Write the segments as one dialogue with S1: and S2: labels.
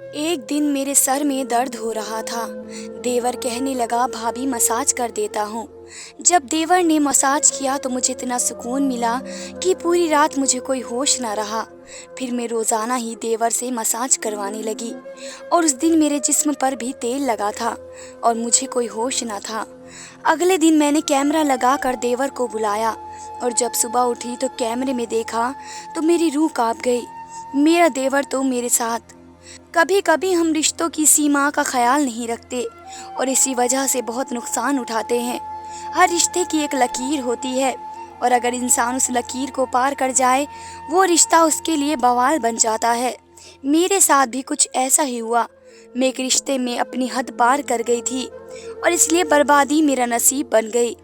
S1: एक दिन मेरे सर में दर्द हो रहा था। देवर कहने लगा, भाभी मसाज कर देता हूँ। जब देवर ने मसाज किया तो मुझे इतना सुकून मिला कि पूरी रात मुझे कोई होश ना रहा। फिर मैं रोज़ाना ही देवर से मसाज करवाने लगी और उस दिन मेरे जिस्म पर भी तेल लगा था और मुझे कोई होश ना था। अगले दिन मैंने कैमरा लगा कर देवर को बुलाया और जब सुबह उठी तो कैमरे में देखा तो मेरी रूह कांप गई। मेरा देवर तो मेरे साथ। कभी कभी हम रिश्तों की सीमा का ख्याल नहीं रखते और इसी वजह से बहुत नुकसान उठाते हैं। हर रिश्ते की एक लकीर होती है और अगर इंसान उस लकीर को पार कर जाए वो रिश्ता उसके लिए बवाल बन जाता है। मेरे साथ भी कुछ ऐसा ही हुआ। मैं एक रिश्ते में अपनी हद पार कर गई थी और इसलिए बर्बादी मेरा नसीब बन गई।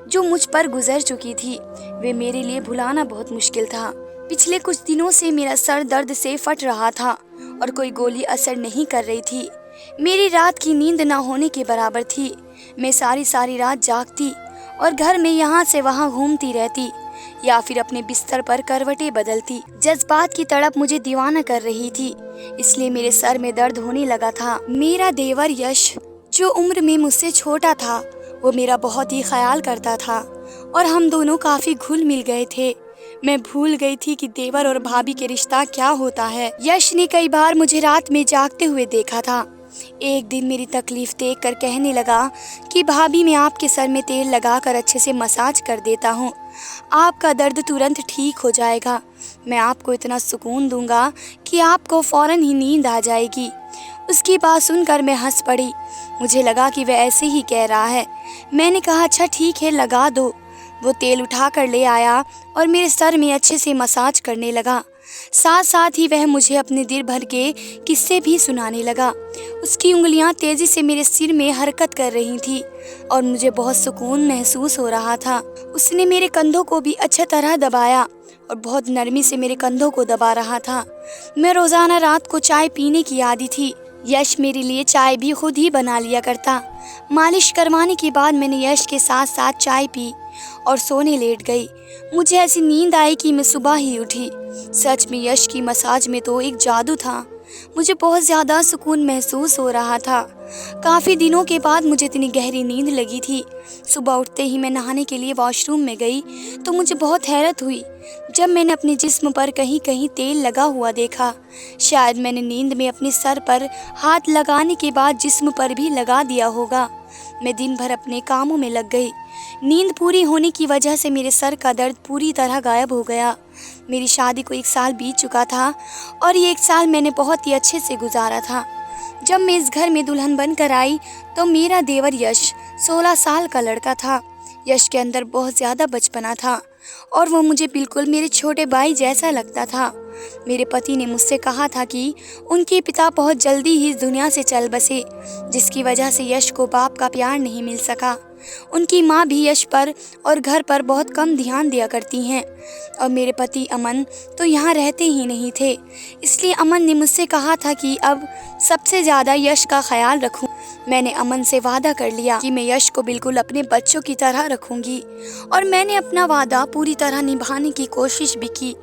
S1: जो मुझ पर गुजर चुकी थी वे मेरे लिए भुलाना बहुत मुश्किल था। पिछले कुछ दिनों से मेरा सर दर्द से फट रहा था और कोई गोली असर नहीं कर रही थी। मेरी रात की नींद ना होने के बराबर थी। मैं सारी सारी रात जागती और घर में यहाँ से वहाँ घूमती रहती या फिर अपने बिस्तर पर करवटें बदलती। जज्बात की तड़प मुझे दीवाना कर रही थी, इसलिए मेरे सर में दर्द होने लगा था। मेरा देवर यश, जो उम्र में मुझसे छोटा था, वो मेरा बहुत ही ख्याल करता था और हम दोनों काफी घुल मिल गए थे। मैं भूल गई थी कि देवर और भाभी के रिश्ता क्या होता है। यश ने कई बार मुझे रात में जागते हुए देखा था। एक दिन मेरी तकलीफ देखकर कहने लगा कि भाभी, मैं आपके सर में तेल लगाकर अच्छे से मसाज कर देता हूँ, आपका दर्द तुरंत ठीक हो जाएगा। मैं आपको इतना सुकून दूंगा कि आपको फौरन ही नींद आ जाएगी। उसकी बात सुनकर मैं हंस पड़ी। मुझे लगा कि वह ऐसे ही कह रहा है। मैंने कहा, अच्छा ठीक है, लगा दो। वो तेल उठा कर ले आया और मेरे सर में अच्छे से मसाज करने लगा। साथ साथ ही वह मुझे अपने दिल भर के किस्से भी सुनाने लगा। उसकी उंगलियां तेजी से मेरे सिर में हरकत कर रही थी और मुझे बहुत सुकून महसूस हो रहा था। उसने मेरे कंधों को भी अच्छी तरह दबाया और बहुत नरमी से मेरे कंधों को दबा रहा था। मैं रोजाना रात को चाय पीने की आदी थी। यश मेरे लिए चाय भी खुद ही बना लिया करता। मालिश करवाने के बाद मैंने यश के साथ साथ चाय पी और सोने लेट गई। मुझे ऐसी नींद आई कि मैं सुबह ही उठी। सच में यश की मसाज में तो एक जादू था। मुझे बहुत ज़्यादा सुकून महसूस हो रहा था। काफ़ी दिनों के बाद मुझे इतनी गहरी नींद लगी थी। सुबह उठते ही मैं नहाने के लिए वॉशरूम में गई तो मुझे बहुत हैरत हुई जब मैंने अपने जिस्म पर कहीं कहीं तेल लगा हुआ देखा। शायद मैंने नींद में अपने सर पर हाथ लगाने के बाद जिस्म पर भी लगा दिया होगा। मैं दिन भर अपने कामों में लग गई। नींद पूरी होने की वजह से मेरे सर का दर्द पूरी तरह गायब हो गया। मेरी शादी को 1 साल बीत चुका था और ये 1 साल मैंने बहुत ही अच्छे से गुजारा था। जब मैं इस घर में दुल्हन बनकर आई तो मेरा देवर यश 16 साल का लड़का था। यश के अंदर बहुत ज़्यादा बचपना था और वो मुझे बिल्कुल मेरे छोटे भाई जैसा लगता था। मेरे पति ने मुझसे कहा था कि उनके पिता बहुत जल्दी ही इस दुनिया से चल बसे, जिसकी वजह से यश को बाप का प्यार नहीं मिल सका। उनकी माँ भी यश पर और घर पर बहुत कम ध्यान दिया करती हैं और मेरे पति अमन तो यहाँ रहते ही नहीं थे। इसलिए अमन ने मुझसे कहा था कि अब सबसे ज़्यादा यश का ख्याल रखूं। मैंने अमन से वादा कर लिया कि मैं यश को बिल्कुल अपने बच्चों की तरह रखूंगी और मैंने अपना वादा पूरी तरह निभाने की कोशिश भी की।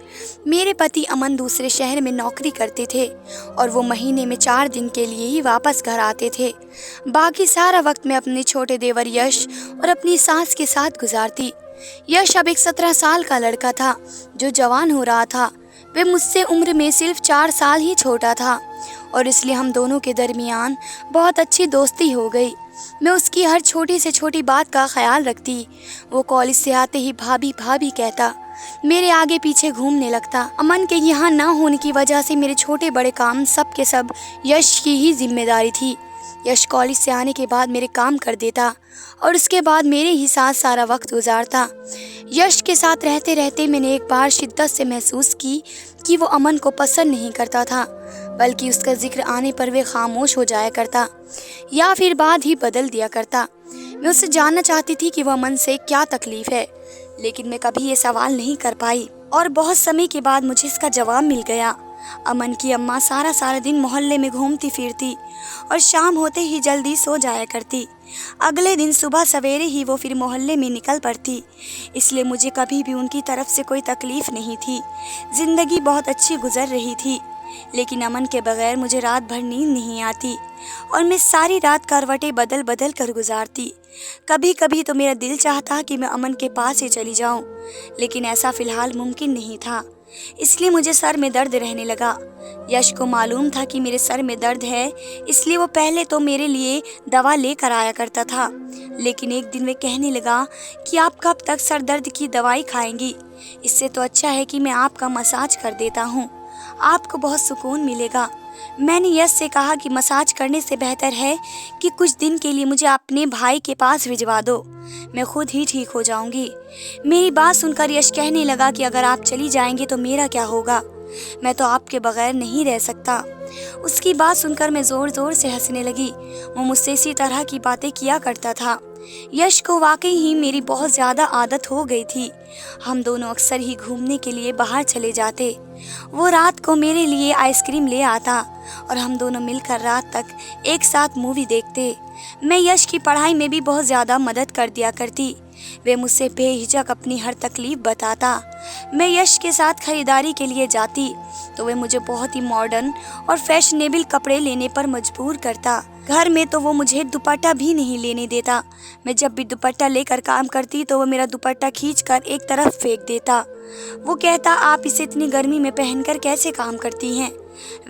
S1: मेरे पति अमन दूसरे शहर में नौकरी करते थे और वो महीने में 4 दिन के लिए ही वापस घर आते थे। बाकी सारा वक्त मैं अपने छोटे देवर यश और अपनी सास के साथ गुजारती। यश अब एक 17 साल का लड़का था जो जवान हो रहा था। वह मुझसे उम्र में सिर्फ 4 साल ही छोटा था और इसलिए हम दोनों के दरमियान बहुत अच्छी दोस्ती हो गई। मैं उसकी हर छोटी से छोटी बात का ख्याल रखती। वो कॉलेज से आते ही भाभी भाभी कहता, मेरे आगे पीछे घूमने लगता। अमन के यहाँ ना होने की वजह से मेरे छोटे बड़े काम सब के सब यश की ही जिम्मेदारी थी। यश कॉलेज से आने के बाद मेरे काम कर देता और उसके बाद मेरे ही साथ सारा वक्त गुजारता। यश के साथ रहते रहते मैंने एक बार शिद्दत से महसूस की कि वो अमन को पसंद नहीं करता था, बल्कि उसका जिक्र आने पर वे खामोश हो जाया करता या फिर बात ही बदल दिया करता। मैं उससे जानना चाहती थी कि वह अमन से क्या तकलीफ है, लेकिन मैं कभी ये सवाल नहीं कर पाई और बहुत समय के बाद मुझे इसका जवाब मिल गया। अमन की अम्मा सारा सारा दिन मोहल्ले में घूमती फिरती और शाम होते ही जल्दी सो जाया करती। अगले दिन सुबह सवेरे ही वो फिर मोहल्ले में निकल पड़ती। इसलिए मुझे कभी भी उनकी तरफ से कोई तकलीफ नहीं थी। जिंदगी बहुत अच्छी गुजर रही थी। लेकिन अमन के बगैर मुझे रात भर नींद नहीं आती और मैं सारी रात करवटें बदल बदल कर गुजारती। कभी कभी तो मेरा दिल चाहता कि मैं अमन के पास ही चली जाऊं, लेकिन ऐसा फिलहाल मुमकिन नहीं था। इसलिए मुझे सर में दर्द रहने लगा। यश को मालूम था कि मेरे सर में दर्द है, इसलिए वो पहले तो मेरे लिए दवा लेकर आया करता था। लेकिन एक दिन वे कहने लगा कि आप कब तक सर दर्द की दवाई खाएंगी, इससे तो अच्छा है कि मैं आपका मसाज कर देता हूँ, आपको बहुत सुकून मिलेगा। मैंने यश से कहा कि मसाज करने से बेहतर है कि कुछ दिन के लिए मुझे अपने भाई के पास भिजवा दो, मैं खुद ही ठीक हो जाऊंगी। मेरी बात सुनकर यश कहने लगा कि अगर आप चली जाएंगे तो मेरा क्या होगा, मैं तो आपके बगैर नहीं रह सकता। उसकी बात सुनकर मैं जोर जोर से हंसने लगी। वो मुझसे इसी तरह की बातें किया करता था। यश को वाकई ही मेरी बहुत ज़्यादा आदत हो गई थी। हम दोनों अक्सर ही घूमने के लिए बाहर चले जाते। वो रात को मेरे लिए आइसक्रीम ले आता और हम दोनों मिलकर रात तक एक साथ मूवी देखते। मैं यश की पढ़ाई में भी बहुत ज़्यादा मदद कर दिया करती। वे मुझसे बेहिचक अपनी हर तकलीफ बताता। मैं यश के साथ खरीदारी के लिए जाती तो वे मुझे बहुत ही मॉडर्न और फैशनेबल कपड़े लेने पर मजबूर करता। घर में तो वो मुझे दुपट्टा भी नहीं लेने देता। मैं जब भी दुपट्टा लेकर काम करती तो वो मेरा दुपट्टा खींचकर एक तरफ फेंक देता। वो कहता, आप इसे इतनी गर्मी में पहनकर कैसे काम करती हैं।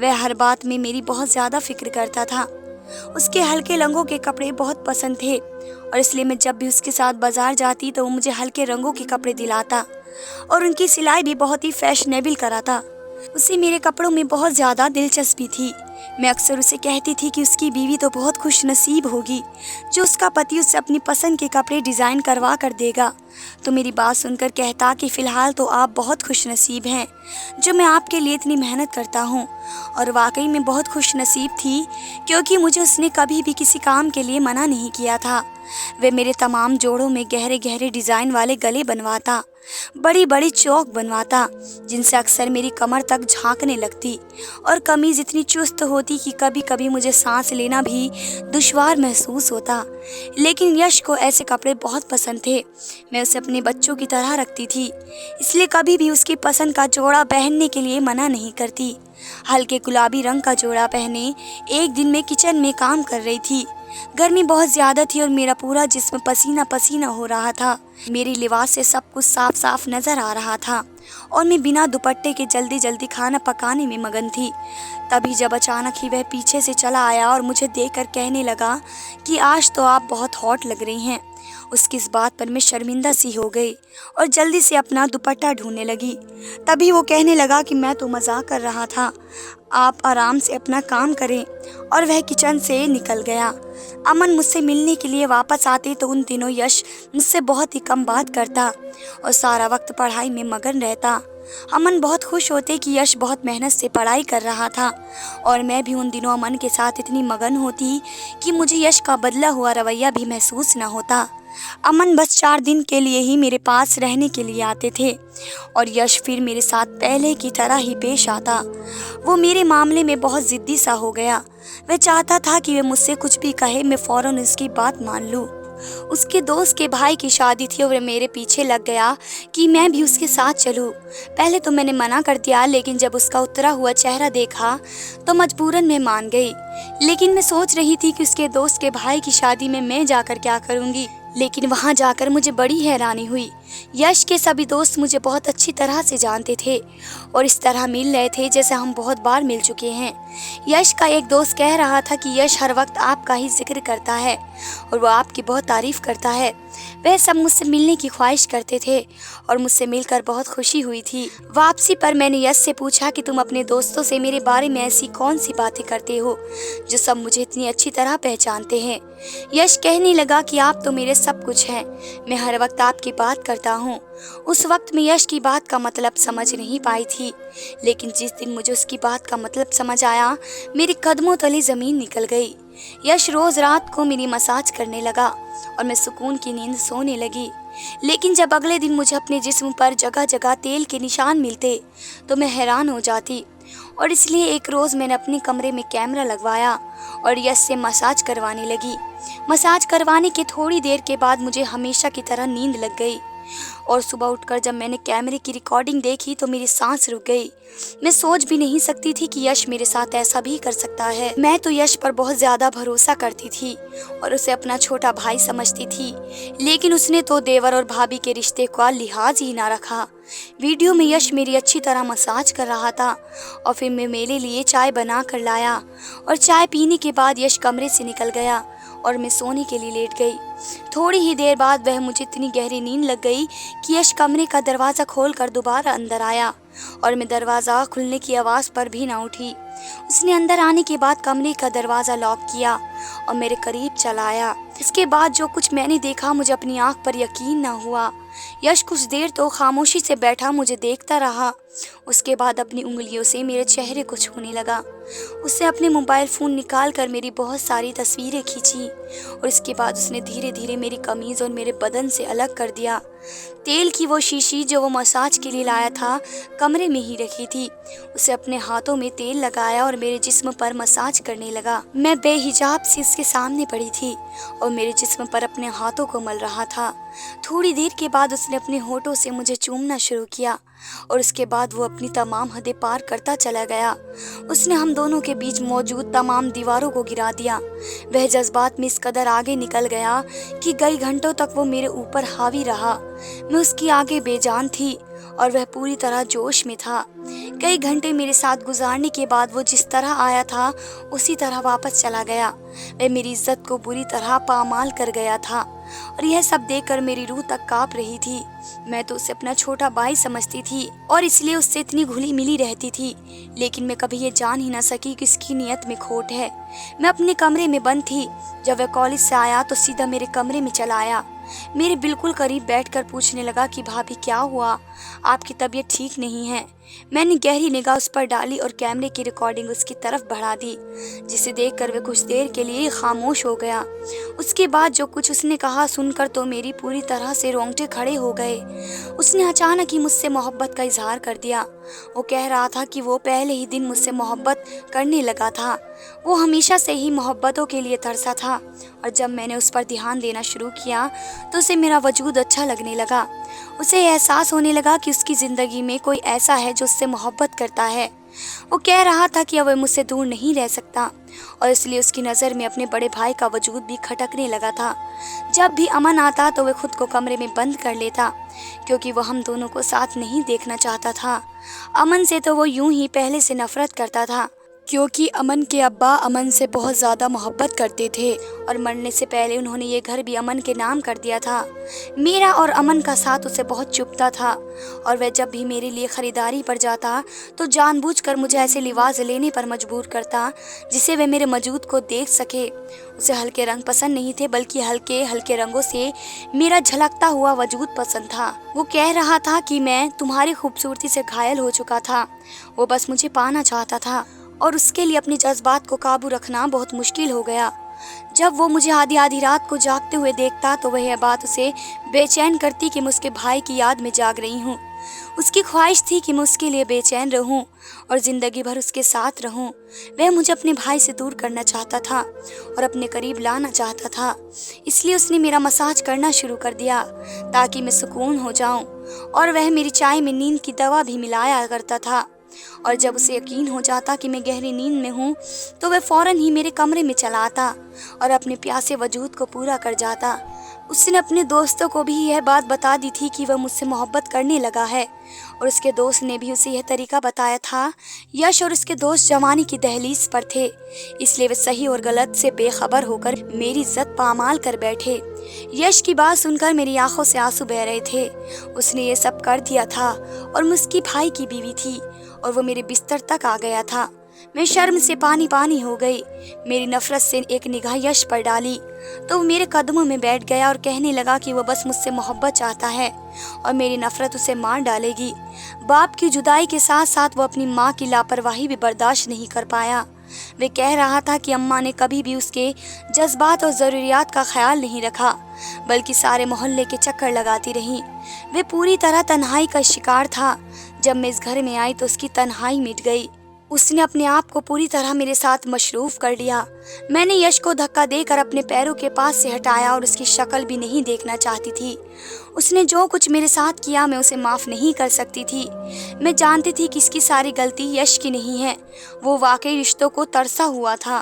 S1: वह हर बात में मेरी बहुत ज़्यादा फिक्र करता था। उसके हल्के रंगों के कपड़े बहुत पसंद थे और इसलिए मैं जब भी उसके साथ बाजार जाती तो वो मुझे हल्के रंगों के कपड़े दिलाता और उनकी सिलाई भी बहुत ही फैशनेबल कराता। उसे मेरे कपड़ों में बहुत ज़्यादा दिलचस्पी थी। मैं अक्सर उसे कहती थी कि उसकी बीवी तो बहुत खुश नसीब होगी जो उसका पति उससे अपनी पसंद के कपड़े डिज़ाइन करवा कर देगा। तो मेरी बात सुनकर कहता कि फ़िलहाल तो आप बहुत खुश नसीब हैं जो मैं आपके लिए इतनी मेहनत करता हूँ। और वाकई में बहुत खुश नसीब थी, क्योंकि मुझे उसने कभी भी किसी काम के लिए मना नहीं किया था। वे मेरे तमाम जोड़ों में गहरे गहरे डिज़ाइन वाले गले बनवाता, बड़ी बड़ी चौक बनवाता जिनसे अक्सर मेरी कमर तक झांकने लगती और कमीज़ इतनी चुस्त होती कि कभी कभी मुझे सांस लेना भी दुश्वार महसूस होता। लेकिन यश को ऐसे कपड़े बहुत पसंद थे। मैं उसे अपने बच्चों की तरह रखती थी, इसलिए कभी भी उसकी पसंद का जोड़ा पहनने के लिए मना नहीं करती। हल्के गुलाबी रंग का जोड़ा पहने एक दिन मैं किचन में काम कर रही थी। गर्मी बहुत ज़्यादा थी और मेरा पूरा जिस्म पसीना पसीना हो रहा था। मेरी लिबास से सब कुछ साफ साफ नज़र आ रहा था और मैं बिना दुपट्टे के जल्दी जल्दी खाना पकाने में मगन थी। तभी जब अचानक ही वह पीछे से चला आया और मुझे देखकर कहने लगा कि आज तो आप बहुत हॉट लग रही हैं। उसकी इस बात पर मैं शर्मिंदा सी हो गई और जल्दी से अपना दुपट्टा ढूंढने लगी। तभी वो कहने लगा कि मैं तो मजाक कर रहा था, आप आराम से अपना काम करें। और वह किचन से निकल गया। अमन मुझसे मिलने के लिए वापस आते तो उन दिनों यश मुझसे बहुत ही कम बात करता और सारा वक्त पढ़ाई में मगन रहता। अमन बहुत खुश होते कि यश बहुत मेहनत से पढ़ाई कर रहा था और मैं भी उन दिनों अमन के साथ इतनी मगन होती कि मुझे यश का बदला हुआ रवैया भी महसूस न होता। अमन बस 4 दिन के लिए ही मेरे पास रहने के लिए आते थे और यश फिर मेरे साथ पहले की तरह ही पेश आता। वो मेरे मामले में बहुत ज़िद्दी सा हो गया। वह चाहता था कि वह मुझसे कुछ भी कहे मैं फ़ौरन उसकी बात मान लूँ। उसके दोस्त के भाई की शादी थी और वह मेरे पीछे लग गया कि मैं भी उसके साथ चलूं। पहले तो मैंने मना कर दिया, लेकिन जब उसका उतरा हुआ चेहरा देखा तो मजबूरन मैं मान गई। लेकिन मैं सोच रही थी कि उसके दोस्त के भाई की शादी में मैं जाकर क्या करूंगी। लेकिन वहां जाकर मुझे बड़ी हैरानी हुई। यश के सभी दोस्त मुझे बहुत अच्छी तरह से जानते थे और इस तरह मिल रहे थे जैसे हम बहुत बार मिल चुके हैं। यश का एक दोस्त कह रहा था कि यश हर वक्त आपका ही जिक्र करता है और वो आपकी बहुत तारीफ करता है। वह सब मुझसे मिलने की ख्वाहिश करते थे और मुझसे मिलकर बहुत खुशी हुई थी। वापसी पर मैंने यश से पूछा कि तुम अपने दोस्तों से मेरे बारे में ऐसी कौन सी बातें करते हो जो सब मुझे इतनी अच्छी तरह पहचानते हैं। यश कहने लगा कि आप तो मेरे सब कुछ हैं, मैं हर वक्त आपकी बात करता हूँ। उस वक्त मैं यश की बात का मतलब समझ नहीं पाई थी, लेकिन जिस दिन मुझे उसकी बात का मतलब समझ आया मेरे कदमों तले ज़मीन निकल गई। यश रोज़ रात को मेरी मसाज करने लगा और मैं सुकून की नींद सोने लगी। लेकिन जब अगले दिन मुझे अपने जिस्म पर जगह जगह तेल के निशान मिलते तो मैं हैरान हो जाती और इसलिए एक रोज़ मैंने अपने कमरे में कैमरा लगवाया और यश से मसाज करवाने लगी। मसाज करवाने के थोड़ी देर के बाद मुझे हमेशा की तरह नींद लग गई। और सुबह उठकर जब मैंने कैमरे की रिकॉर्डिंग देखी तो मेरी सांस रुक गई। मैं सोच भी नहीं सकती थी कि यश मेरे साथ ऐसा भी कर सकता है। मैं तो यश पर बहुत ज़्यादा भरोसा करती थी और उसे अपना छोटा भाई समझती थी, लेकिन उसने तो देवर और भाभी के रिश्ते का लिहाज ही ना रखा। वीडियो में यश मेरी अच्छी तरह मसाज कर रहा था और फिर मैं मेरे लिए चाय बना कर लाया और चाय पीने के बाद यश कमरे से निकल गया और मैं सोने के लिए लेट गई। थोड़ी ही देर बाद वह मुझे इतनी गहरी नींद लग गई कि यश कमरे का दरवाज़ा खोलकर दोबारा अंदर आया और मैं दरवाज़ा खुलने की आवाज़ पर भी ना उठी। उसने अंदर आने के बाद कमरे का दरवाज़ा लॉक किया और मेरे करीब चला आया। इसके बाद जो कुछ मैंने देखा मुझे अपनी आंख पर यकीन ना हुआ। यश कुछ देर तो खामोशी से बैठा मुझे देखता रहा। उसके बाद अपनी उंगलियों से मेरे चेहरे को छूने लगा। उसने अपने मोबाइल फ़ोन निकाल कर मेरी बहुत सारी तस्वीरें खींची और इसके बाद उसने धीरे धीरे मेरी कमीज़ और मेरे बदन से अलग कर दिया। तेल की वो शीशी जो वो मसाज के लिए लाया था कमरे में ही रखी थी। उसे अपने हाथों में तेल लगाया और मेरे जिस्म पर मसाज करने लगा। मैं बेहिजाब से इसके सामने पड़ी थी और मेरे जिस्म पर अपने हाथों को मल रहा था। थोड़ी देर के बाद उसने अपने होठों से मुझे चूमना शुरू किया और उसके बाद वो अपनी तमाम हदें पार करता चला गया। उसने हम दोनों के बीच मौजूद तमाम दीवारों को गिरा दिया। वह जज्बात में इस कदर आगे निकल गया कि कई घंटों तक वो मेरे ऊपर हावी रहा। मैं उसकी आगे बेजान थी और वह पूरी तरह जोश में था। कई घंटे मेरे साथ गुजारने के बाद वो जिस तरह आया था उसी तरह वापस चला गया। वह मेरी इज्जत को बुरी तरह पामाल कर गया था और यह सब देखकर मेरी रूह तक कांप रही थी। मैं तो उसे अपना छोटा भाई समझती थी और इसलिए उससे इतनी घुली मिली रहती थी, लेकिन मैं कभी ये जान ही ना सकी कि इसकी नीयत में खोट है। मैं अपने कमरे में बंद थी। जब वह कॉलेज से आया तो सीधा मेरे कमरे में चला आया। मेरे बिल्कुल करीब बैठकर पूछने लगा कि भाभी क्या हुआ, आपकी तबीयत ठीक नहीं है। मैंने गहरी निगाह उस पर डाली और कैमरे की रिकॉर्डिंग उसकी तरफ बढ़ा दी, जिसे देखकर वह कुछ देर के लिए खामोश हो गया। उसके बाद जो कुछ उसने कहा सुनकर तो मेरी पूरी तरह से रोंगटे खड़े हो गए। उसने अचानक ही मुझसे मोहब्बत का इजहार कर दिया। वो कह रहा था कि वो पहले ही दिन मुझसे मोहब्बत करने लगा था। वो हमेशा से ही मोहब्बतों के लिए तरसा था और जब मैंने उस पर ध्यान देना शुरू किया तो उसे मेरा वजूद अच्छा लगने लगा। उसे एहसास होने लगा कि उसकी ज़िंदगी में कोई ऐसा है जो उससे मोहब्बत करता है। वो कह रहा था कि अब वह मुझसे दूर नहीं रह सकता और इसलिए उसकी नज़र में अपने बड़े भाई का वजूद भी खटकने लगा था। जब भी अमन आता तो वह खुद को कमरे में बंद कर लेता, क्योंकि वह हम दोनों को साथ नहीं देखना चाहता था। अमन से तो वो यूं ही पहले से नफरत करता था, क्योंकि अमन के अब्बा अमन से बहुत ज़्यादा मोहब्बत करते थे और मरने से पहले उन्होंने ये घर भी अमन के नाम कर दिया था। मेरा और अमन का साथ उसे बहुत चुभता था और वह जब भी मेरे लिए ख़रीदारी पर जाता तो जानबूझकर मुझे ऐसे लिबास लेने पर मजबूर करता जिससे वह मेरे वजूद को देख सके। उसे हल्के रंग पसंद नहीं थे, बल्कि हल्के हल्के रंगों से मेरा झलकता हुआ वजूद पसंद था। वो कह रहा था कि मैं तुम्हारी खूबसूरती से घायल हो चुका था, वो बस मुझे पाना चाहता था और उसके लिए अपने जज्बात को काबू रखना बहुत मुश्किल हो गया। जब वो मुझे आधी आधी रात को जागते हुए देखता तो वह बात उसे बेचैन करती कि मैं उसके भाई की याद में जाग रही हूँ। उसकी ख्वाहिश थी कि मैं उसके लिए बेचैन रहूं और ज़िंदगी भर उसके साथ रहूं। वह मुझे अपने भाई से दूर करना चाहता था और अपने करीब लाना चाहता था, इसलिए उसने मेरा मसाज करना शुरू कर दिया ताकि मैं सुकून हो जाऊं और वह मेरी चाय में नींद की दवा भी मिलाया करता था। और जब उसे यकीन हो जाता कि मैं गहरी नींद में हूँ तो वह फ़ौरन ही मेरे कमरे में चला आता और अपने प्यासे वजूद को पूरा कर जाता। उसने अपने दोस्तों को भी यह बात बता दी थी कि वह मुझसे मोहब्बत करने लगा है और उसके दोस्त ने भी उसे यह तरीका बताया था। यश और उसके दोस्त जवानी की दहलीज पर थे, इसलिए वे सही और गलत से बेखबर होकर मेरी इज्जत पामाल कर बैठे। यश की बात सुनकर मेरी आंखों से आंसू बह रहे थे। उसने ये सब कर दिया था और मैं उसकी भाई की बीवी थी और वो मेरे बिस्तर तक आ गया था। मैं शर्म से पानी पानी हो गई। मेरी नफरत से एक निगाह यश पर डाली तो वो मेरे कदमों में बैठ गया और कहने लगा कि वो बस मुझसे मोहब्बत चाहता है और मेरी नफरत उसे मार डालेगी। बाप की जुदाई के साथ साथ वो अपनी माँ की लापरवाही भी बर्दाश्त नहीं कर पाया। वे कह रहा था कि अम्मा ने कभी भी उसके जज्बात और ज़रूरियात का ख्याल नहीं रखा, बल्कि सारे मोहल्ले के चक्कर लगाती रही। वे पूरी तरह तन्हाई का शिकार था। जब मैं इस घर में आई तो उसकी तन्हाई मिट गई। उसने अपने आप को पूरी तरह मेरे साथ मशरूफ कर लिया। मैंने यश को धक्का देकर अपने पैरों के पास से हटाया और उसकी शक्ल भी नहीं देखना चाहती थी। उसने जो कुछ मेरे साथ किया मैं उसे माफ़ नहीं कर सकती थी। मैं जानती थी कि इसकी सारी गलती यश की नहीं है। वो वाकई रिश्तों को तरसा हुआ था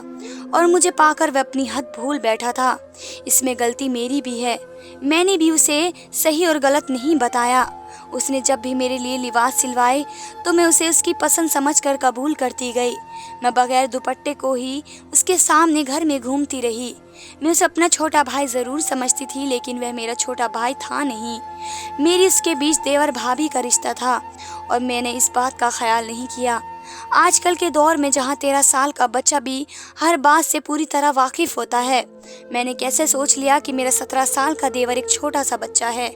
S1: और मुझे पाकर वह अपनी हद भूल बैठा था। इसमें गलती मेरी भी है। मैंने भी उसे सही और गलत नहीं बताया। उसने जब भी मेरे लिए लिबास सिलवाए तो मैं उसे उसकी पसंद समझकर कबूल करती गई। मैं बगैर दुपट्टे को ही उसके सामने घर में घूमती रही। मैं उसे अपना छोटा भाई ज़रूर समझती थी, लेकिन वह मेरा छोटा भाई था नहीं। मेरी उसके बीच देवर भाभी का रिश्ता था और मैंने इस बात का ख्याल नहीं किया। आजकल के दौर में जहाँ 13 साल का बच्चा भी हर बात से पूरी तरह वाकिफ होता है, मैंने कैसे सोच लिया कि मेरा 17 साल का देवर एक छोटा सा बच्चा है।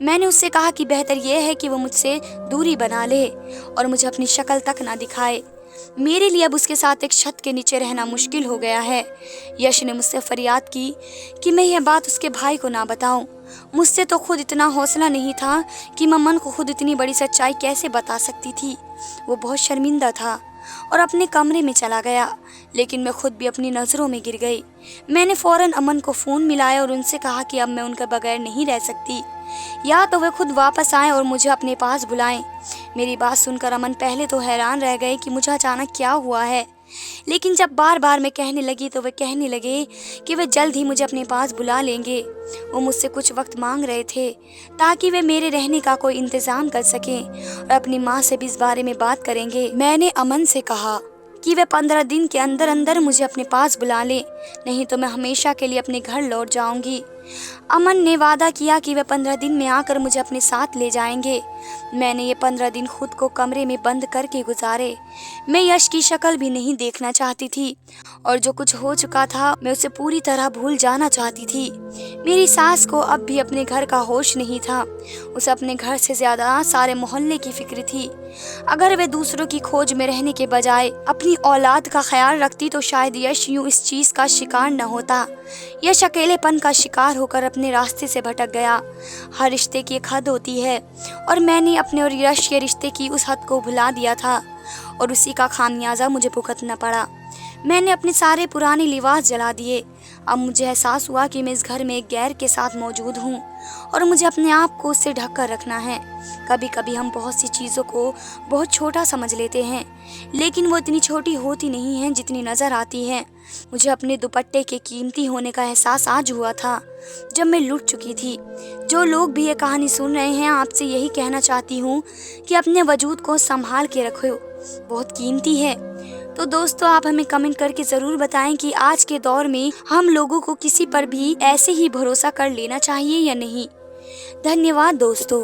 S1: मैंने उससे कहा कि बेहतर यह है कि वो मुझसे दूरी बना ले और मुझे अपनी शक्ल तक ना दिखाए। मेरे लिए अब उसके साथ एक छत के नीचे रहना मुश्किल हो गया है। यश ने मुझसे फरियाद की कि मैं यह बात उसके भाई को ना बताऊं। मुझसे तो खुद इतना हौसला नहीं था कि मैं मन को खुद इतनी बड़ी सच्चाई कैसे बता सकती थी। वो बहुत शर्मिंदा था और अपने कमरे में चला गया, लेकिन मैं खुद भी अपनी नज़रों में गिर गई। मैंने फ़ौरन अमन को फ़ोन मिलाया और उनसे कहा कि अब मैं उनके बगैर नहीं रह सकती। या तो वे खुद वापस आएं और मुझे अपने पास बुलाएं। मेरी बात सुनकर अमन पहले तो हैरान रह गए कि मुझे अचानक क्या हुआ है, लेकिन जब बार बार मैं कहने लगी तो वे कहने लगे कि वे जल्द ही मुझे अपने पास बुला लेंगे। वो मुझसे कुछ वक्त मांग रहे थे ताकि वे मेरे रहने का कोई इंतज़ाम कर सकें और अपनी माँ से भी इस बारे में बात करेंगे। मैंने अमन से कहा कि वे 15 दिन के अंदर अंदर मुझे अपने पास बुला लें, नहीं तो मैं हमेशा के लिए अपने घर लौट जाऊंगी। अमन ने वादा किया कि वे 15 दिन में आकर मुझे अपने साथ ले जाएंगे। मैंने ये 15 दिन खुद को कमरे में बंद करके गुजारे। मैं यश की शक्ल भी नहीं देखना चाहती थी और जो कुछ हो चुका था मैं उसे पूरी तरह भूल जाना चाहती थी। मेरी सास को अब भी अपने घर का होश नहीं था। उसे अपने घर से ज़्यादा सारे मोहल्ले की फिक्र थी। अगर वे दूसरों की खोज में रहने के बजाय अपनी औलाद का ख्याल रखती तो शायद यश यूँ इस चीज़ का शिकार न होता। यश अकेलेपन का शिकार होकर अपने रास्ते से भटक गया। हर रिश्ते की एक हद होती है और मैंने अपने और यश के रिश्ते की उस हद को भुला दिया था और उसी का खामियाजा मुझे भुगतना पड़ा। मैंने अपने सारे पुराने लिबास जला दिए। अब मुझे एहसास हुआ कि मैं इस घर में एक गैर के साथ मौजूद हूँ और मुझे अपने आप को उससे ढक कर रखना है। कभी कभी हम बहुत सी चीज़ों को बहुत छोटा समझ लेते हैं, लेकिन वो इतनी छोटी होती नहीं हैं जितनी नज़र आती हैं। मुझे अपने दुपट्टे के कीमती होने का एहसास आज हुआ था जब मैं लुट चुकी थी। जो लोग भी ये कहानी सुन रहे हैं, आपसे यही कहना चाहती हूँ कि अपने वजूद को संभाल के रखो, बहुत कीमती है। तो दोस्तों, आप हमें कमेंट करके ज़रूर बताएं कि आज के दौर में हम लोगों को किसी पर भी ऐसे ही भरोसा कर लेना चाहिए या नहीं। धन्यवाद दोस्तों।